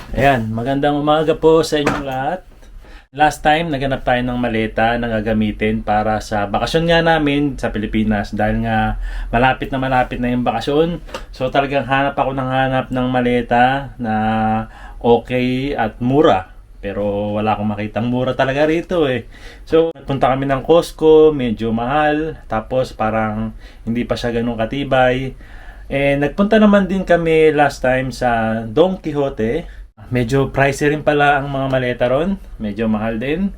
Ayan, magandang umaga po sa inyong lahat. Last time, naganap tayo ng maleta na gagamitin para sa bakasyon nga namin sa Pilipinas dahil nga malapit na yung bakasyon. So talagang hanap ako ng maleta na okay at mura. Pero wala akong makitang mura talaga rito eh. So punta kami ng Costco, medyo mahal. Tapos parang hindi pa siya ganun katibay. Nagpunta naman din kami last time sa Don Quijote. Medyo pricey rin pala ang mga maleta ron. Medyo mahal din.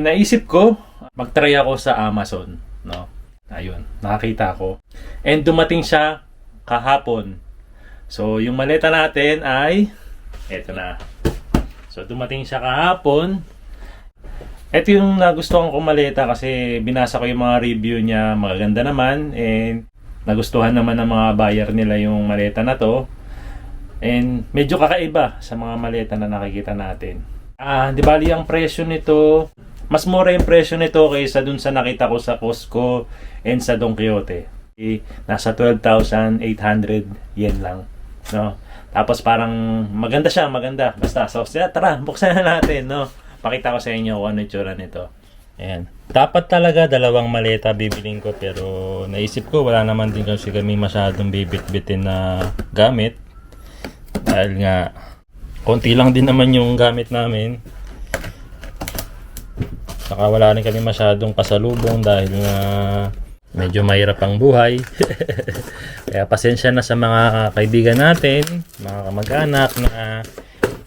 Naisip ko, mag-try ako sa Amazon. No? Ayun, nakakita ko. Dumating siya kahapon. So, yung maleta natin ay, eto na. So, dumating siya kahapon. Ito yung nagustuhan kong maleta kasi binasa ko yung mga review niya. Magaganda naman. Nagustuhan naman ng mga buyer nila yung maleta na to. Medyo kakaiba sa mga maleta na nakikita natin. Di bali ang presyo nito, mas mura yung presyo nito kaysa dun sa nakita ko sa Costco and sa Don Quijote. Nasa 12,800 yen lang. No? Tapos parang maganda siya, maganda. Basta, so tara, buksan na natin. No? Pakita ko sa inyo kung ano yung tsura nito. Ayan. Dapat talaga dalawang maleta bibiling ko pero naisip ko wala naman din kasi kami masyadong bibit-bitin na gamit. Dahil nga, konti lang din naman yung gamit namin. Saka wala rin kami masyadong pasalubong dahil nga medyo mahirap ang buhay. Kaya pasensya na sa mga kaibigan natin, mga kamag-anak na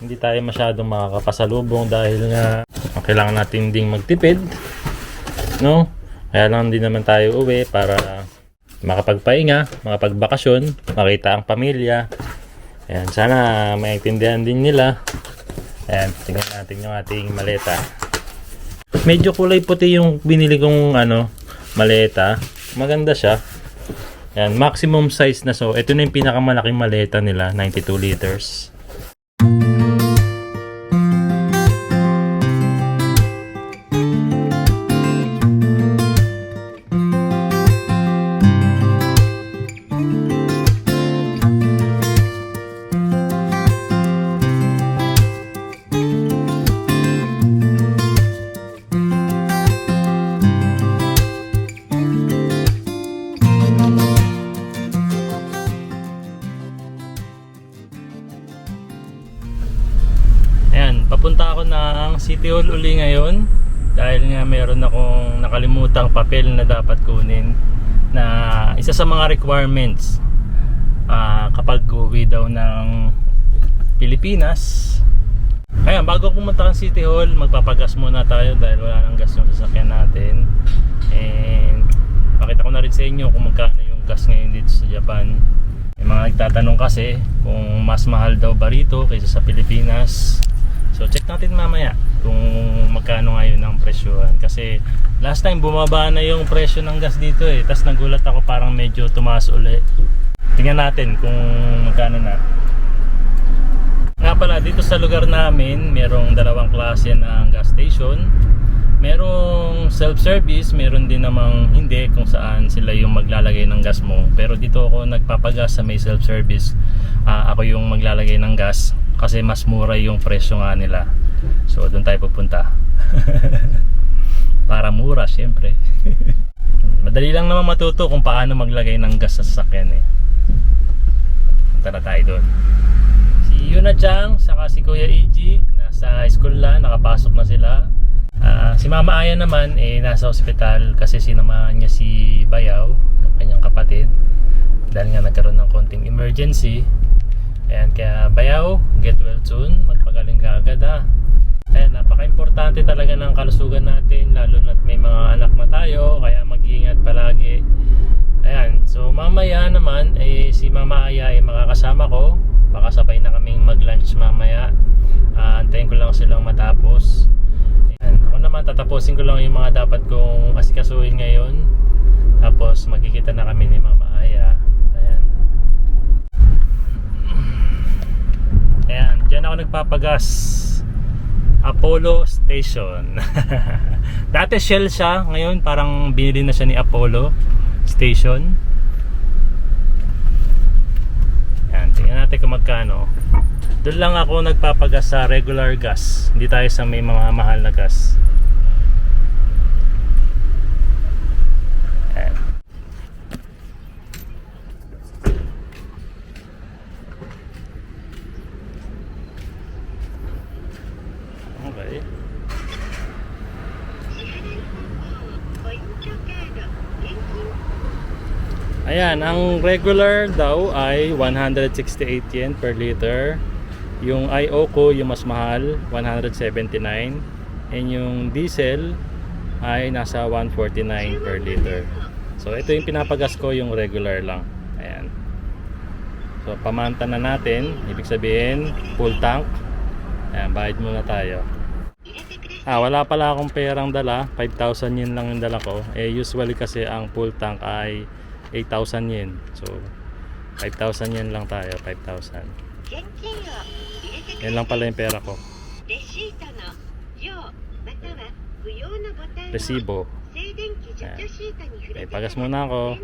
hindi tayo masyadong makakapasalubong dahil nga kailangan natin ding magtipid. No? Kaya lang din naman tayo uwi para makapagpahinga, makapagbakasyon, makita ang pamilya. Ayan, sana maintindihan din nila. Ayan, tingnan natin yung ating maleta. Medyo kulay puti yung binili kong maleta. Maganda siya. Ayan, maximum size na so. Ito na yung pinakamalaking maleta nila, 92 liters. Papunta ako ng City Hall uli ngayon dahil nga meron akong nakalimutang papel na dapat kunin na isa sa mga requirements kapag uwi daw ng Pilipinas. Kaya bago pumunta ng City Hall, magpapagas muna tayo dahil wala nang gas yung sasakyan natin. Pakita ko na rin sa inyo kung magkano yung gas ngayon dito sa Japan. May mga nagtatanong kasi kung mas mahal daw ba rito kaysa sa Pilipinas. So check natin mamaya kung magkano ngayon ang presyohan. Kasi last time bumaba na yung presyo ng gas dito eh. Tapos nagulat ako parang medyo tumaas uli. Tingnan natin kung magkano na. Nga pala dito sa lugar namin merong dalawang klase ng gas station. Merong self-service, meron din namang hindi kung saan sila yung maglalagay ng gas mo. Pero dito ako nagpapagas sa may self-service. Ako yung maglalagay ng gas kasi mas mura yung presyo nga nila. So doon tayo pupunta. Para mura syempre. Madali lang naman matuto kung paano maglagay ng gas sa sasakyan eh. Punta na tayo doon. Si Yuna-chan saka si Kuya Eiji nasa school na, nakapasok na sila. Si Mama Aya naman nasa ospital kasi sinamahan niya si Bayaw, ng kanyang kapatid, dahil nga nagkaroon ng konting emergency. Ayan, kaya Bayaw, get well soon, magpagaling ka agad ha. Ayan, napaka-importante talaga ng kalusugan natin, lalo na't may mga anak na tayo, kaya mag-iingat palagi. Ayan, so mamaya naman si Mama Aya makakasama ko, baka sabay na kaming mag-lunch mamaya. Antayin ko lang silang matapos. Ayan, ako naman tatapusin ko lang yung mga dapat kong asikasuhin ngayon, tapos magkikita na kami ni Mama Aya. Ayan, dyan ako nagpapagas. Apollo Station. Dati Shell siya, ngayon parang binili na siya ni Apollo Station. Ayan, tingnan natin kung magkano. Doon lang ako nagpapagas sa regular gas. Hindi tayo sa may mga mahal na gas. Ayan. Okay. Ayan, ang regular daw ay 168 yen per liter. Yung IOCO, yung mas mahal, 179. And yung diesel ay nasa 149 per liter. So ito yung pinapagas ko, yung regular lang. Ayan. So pamanta na natin, ibig sabihin full tank. Ayan, bayad muna tayo. Wala pala akong perang dala, 5,000 yen lang yung dala ko. Usually kasi ang full tank ay 8,000 yen. So 5,000 yen lang tayo, 5,000. Yan lang pala yung pera ko. Resibo. Okay, pagas muna ako.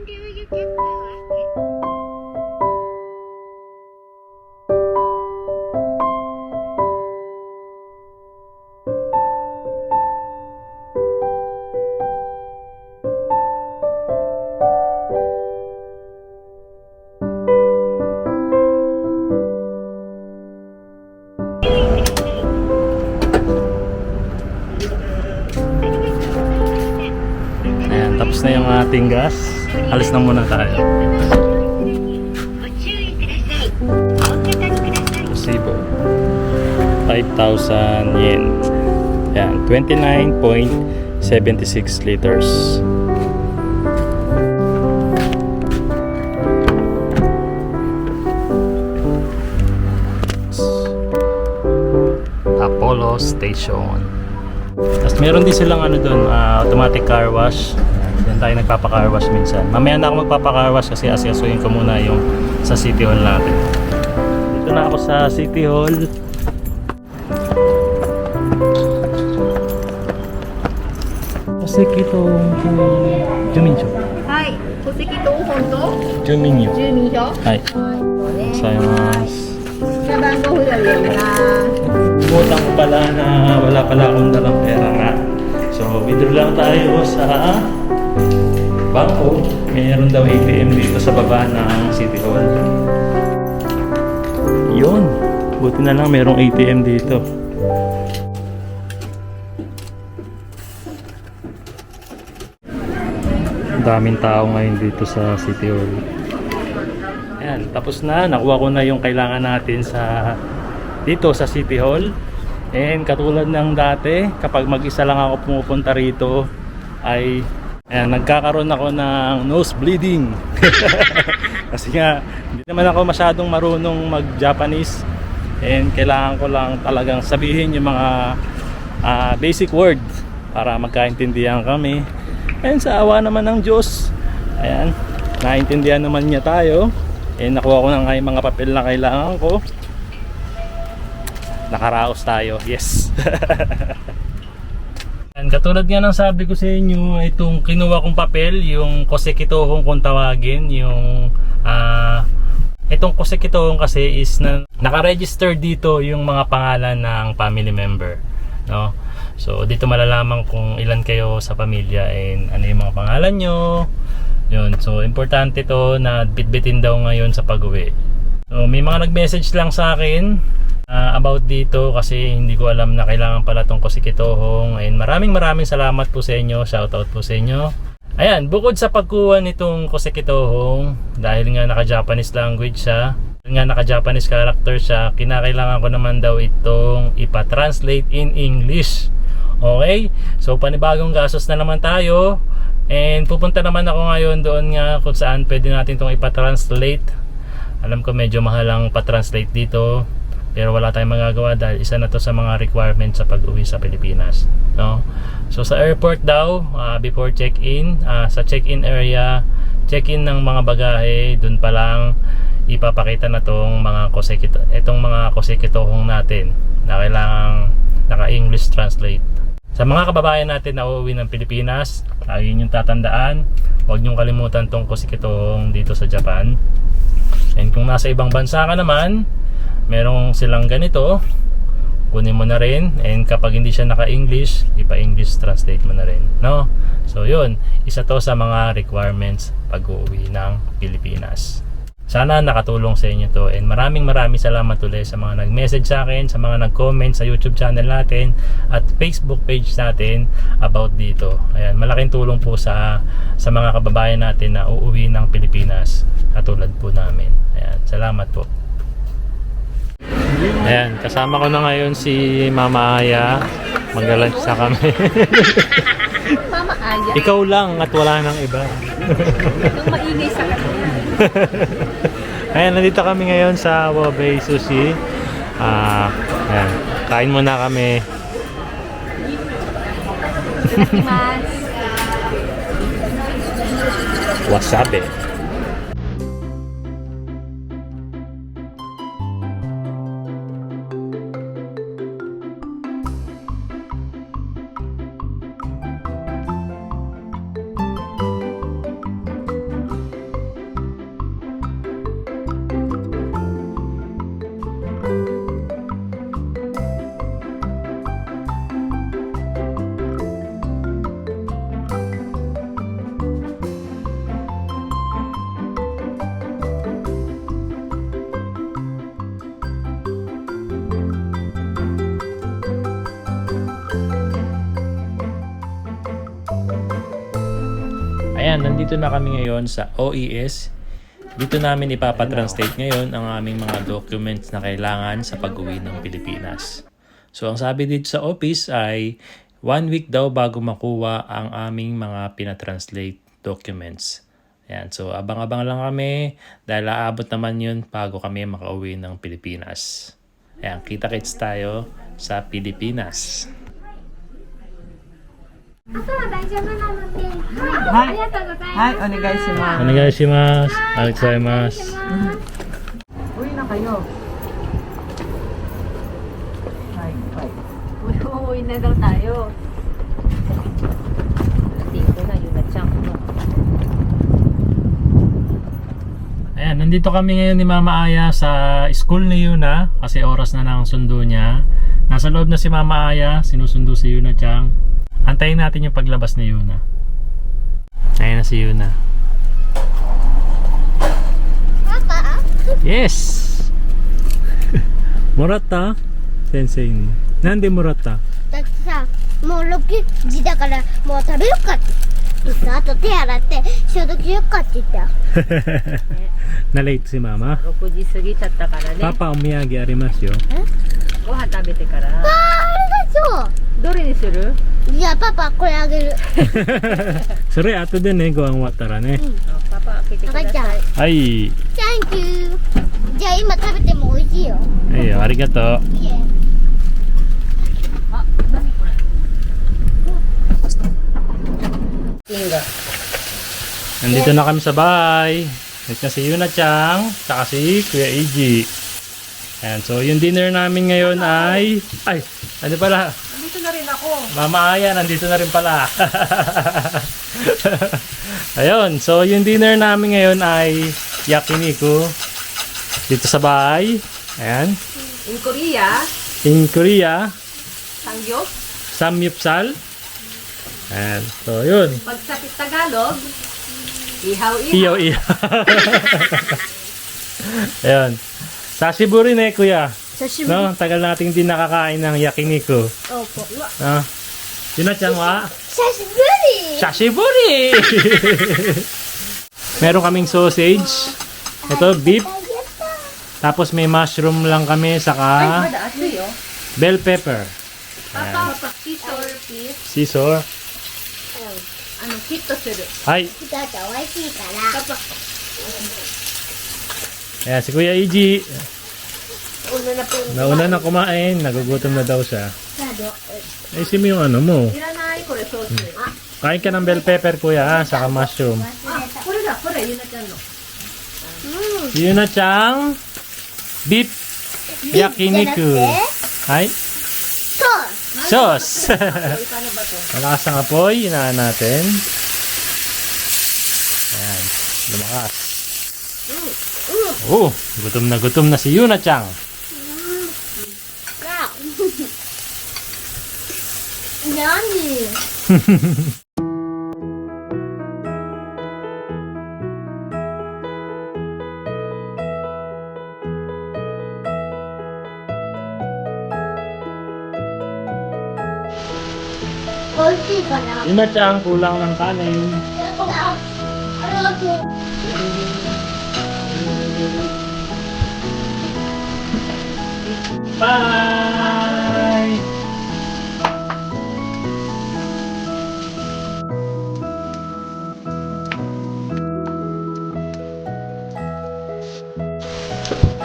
Tapos na yung ating gas. Alis na muna tayo. Resibo 5,000 yen. Yan, 29.76 liters. Apollo Station. Tapos meron din silang ano doon, automatic car wash. Diyan tayo nagpapa-car wash minsan. Mamaya na ako magpapa-car wash kasi asikasuhin ko muna yung sa City Hall natin. Dito na ako sa City Hall. Kosekito Jumincho. Hi, Kosekito Honto? Juminyo. Juminyo? Hai. Gozaimasu. Sa bangko hulali na. Butang ko pala na wala pala akong dalang pera nga. So, withdraw lang tayo sa bangko. Mayroon daw ATM dito sa baba ng City Hall. Yun. Buti na lang mayroong ATM dito. Daming tao ngayon dito sa City Hall. Ayan, tapos na. Nakuha ko na yung kailangan natin sa dito sa City Hall. And katulad ng dati, kapag mag-isa lang ako pumupunta rito, ay ayan, nagkakaroon ako ng nose bleeding. Kasi nga, hindi naman ako masyadong marunong mag-Japanese. And kailangan ko lang talagang sabihin yung mga basic words para magkaintindihan kami. And sa awa naman ng Diyos, ayan, naintindihan naman niya tayo. And nakuha ko na nga yung mga papel na kailangan ko. Nakaraos tayo, yes. And katulad nga ng sabi ko sa inyo, itong kinuha kong papel, yung kosekitohong kung tawagin, yung itong kosekitohong kasi is na naka-register dito yung mga pangalan ng family member, no? So dito malalaman kung ilan kayo sa pamilya and ano yung mga pangalan nyo. Yun, so importante to na bitbitin daw ngayon sa pag-uwi. So may mga nag-message lang sa akin about dito kasi hindi ko alam na kailangan pala tong kosekitohong. And maraming salamat po sa inyo, shoutout po sa inyo. Ayan, bukod sa pagkuha nitong kosekitohong, dahil nga naka-Japanese language siya, dahil nga naka-Japanese character siya, kinakailangan ko naman daw itong ipa-translate in English. Okay? So panibagong gastos na naman tayo. And pupunta naman ako ngayon doon nga kung saan pwede natin itong ipa-translate. Alam ko medyo mahal ang pa-translate dito, pero wala tayong magagawa dahil isa na to sa mga requirements sa pag-uwi sa Pilipinas, no? So sa airport daw, before check-in, sa check-in area, check-in ng mga bagahe, dun pa lang ipapakita na tong mga kosekitohong natin na kailangang naka-English translate. Sa mga kababayan natin na uuwi ng Pilipinas, yun yung tatandaan, huwag niyong kalimutan tong kosekitohong dito sa Japan. And kung nasa ibang bansa ka naman, merong silang ganito, kunin mo na rin, and kapag hindi siya naka-English, ipa-English translate mo na rin, no? So yun, isa to sa mga requirements pag uuwi ng Pilipinas. Sana nakatulong sa inyo to, and maraming salamat ulit sa mga nag-message sa akin, sa mga nag-comment sa YouTube channel natin at Facebook page natin about dito. Ayan, malaking tulong po sa mga kababayan natin na uuwi ng Pilipinas katulad po namin. Ayan, salamat po. Ayan, kasama ko na ngayon si Mama Aya. Mag-lunch na kami. Mama Aya. Ikaw lang at wala nang iba. Nung maingay sa kanila. Ayan, nandito kami ngayon sa Wobei Sushi. Ayan, kain muna kami. Wasabi. Ayan, nandito na kami ngayon sa OES. Dito namin ipapatranslate ngayon ang aming mga documents na kailangan sa pag-uwi ng Pilipinas. So, ang sabi dito sa office ay 1 week daw bago makuha ang aming mga pinatranslate documents. Ayan, so abang-abang lang kami dahil aabot naman yun bago kami makauwi ng Pilipinas. Ayan, kita-kits tayo sa Pilipinas. あとは大丈夫なので、はいありがとうございます。はい、お願いします。 Onegaishimasu. Arigatou uwi na kayo. Hi, hi. Uuwi na daw tayo. Tingin ko na yun na chunk mo. Ayan, nandito kami ngayon ni Mama Aya sa school ni Yuna kasi oras na ng sundo niya. Nasa loob na si Mama Aya, sinusundo si Yuna Chang. Antayin natin yung paglabas ni Yuna. Ayan na si Yuna. Yes! Morata? Sensei ni. Nande morata? だってさ、もう6時だからもう食べよっかって言ってさ、あと手洗って消毒しよっかって言ったよ。 Na-late si Mama. 6時過ぎちゃったからね。 Papa, umiyagi arimasu yo. ご飯食べてから。ありがとどれにする？う。じゃあパパこれあげる。 Sure, ato din eh, go ang watara ne. パパ開けてくだ赤ちゃんさい。。Ay, Thank you。じゃあ今食べても美味しいよ。 ay, arigato. いえ。あ、何これ？ピンが。 Nandito na kami sa bahay. Ito na si Yuna Chang, saka si Kuya Eiji. Ayan, so yung dinner namin ngayon ay... Ay, ano pala? Nandito na rin ako. Mama Aya, nandito na rin pala. Ayun, so yung dinner namin ngayon ay yakiniku dito sa bahay. Ayan, In Korea, in Korea, sangyup. samyupsal. Ayan, so yun. Pag sa Tagalog, ihaw-ihaw. Iyaw-iyaw. Ayun. Sashiburi ne, kuya. Sashiburi. No, tagal nating hindi nakakain ng yakiniku. Opo. Ah. Yun na siyang wa. Sashiburi! Sashiburi! Meron kaming sausage. Ito, beef. Tapos may mushroom lang kami, saka まだ熱いよ。 bell pepper. パパ、シソーピース。 Scissor. ヒットする。Hi. だって美味しいから。パパ、 Ayan, si Kuya Eiji. Una na po yung Nauna na kumain. Nagugutom na daw siya. sado. Ayusin mo yung ano mo. いらないこれソース。 Kain ka ng bell pepper, kuya, ha? Saka mushroom. これだ、これ、ゆなちゃんの。 Yun na siyang beef yakiniku. Hi. Sauce! Sauce! Malakas ang apoy, inaan natin. Ayan, lumakas. Oh, gutom na si Yuna Chang. 何 美味しいかな Ina-chan, kulang ng kanin. あれはそう Bye!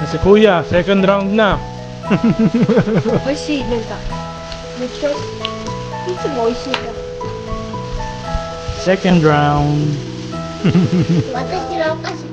Si Kuya, second round na. 美味しいなんかめっちゃいつも美味しいから Second round. 私のお菓子